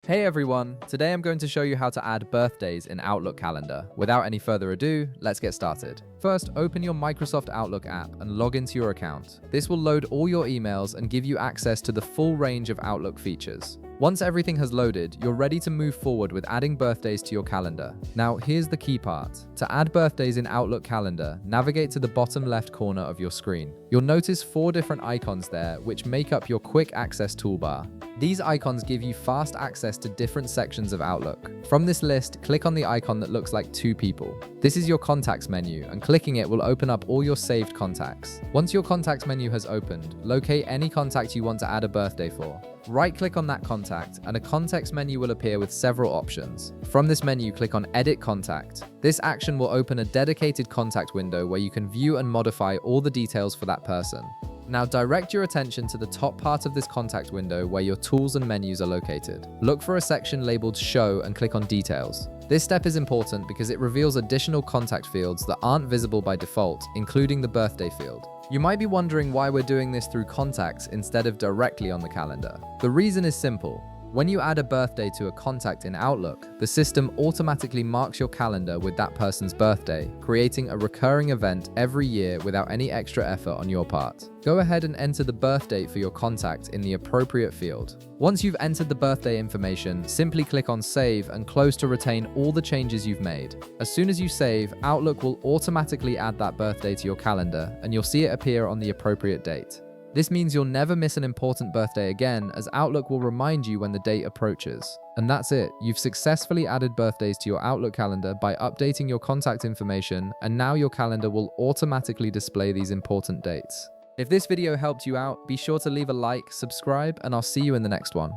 Hey everyone, today I'm going to show you how to add birthdays in Outlook Calendar. Without any further ado, let's get started. First, open your Microsoft Outlook app and log into your account. This will load all your emails and give you access to the full range of Outlook features. Once everything has loaded, you're ready to move forward with adding birthdays to your calendar. Now, here's the key part. To add birthdays in Outlook Calendar, navigate to the bottom left corner of your screen. You'll notice 4 different icons there, which make up your quick access toolbar. These icons give you fast access to different sections of Outlook. From this list, click on the icon that looks like 2 people. This is your contacts menu, and clicking it will open up all your saved contacts. Once your contacts menu has opened, locate any contact you want to add a birthday for. Right-click on that contact, and a context menu will appear with several options. From this menu, click on Edit Contact. This action will open a dedicated contact window where you can view and modify all the details for that person. Now direct your attention to the top part of this contact window where your tools and menus are located. Look for a section labeled Show and click on Details. This step is important because it reveals additional contact fields that aren't visible by default, including the birthday field. You might be wondering why we're doing this through contacts instead of directly on the calendar. The reason is simple. When you add a birthday to a contact in Outlook, the system automatically marks your calendar with that person's birthday, creating a recurring event every year without any extra effort on your part. Go ahead and enter the birth date for your contact in the appropriate field. Once you've entered the birthday information, simply click on Save and close to retain all the changes you've made. As soon as you save, Outlook will automatically add that birthday to your calendar, and you'll see it appear on the appropriate date. This means you'll never miss an important birthday again, as Outlook will remind you when the date approaches. And that's it. You've successfully added birthdays to your Outlook calendar by updating your contact information, and now your calendar will automatically display these important dates. If this video helped you out, be sure to leave a like, subscribe, and I'll see you in the next one.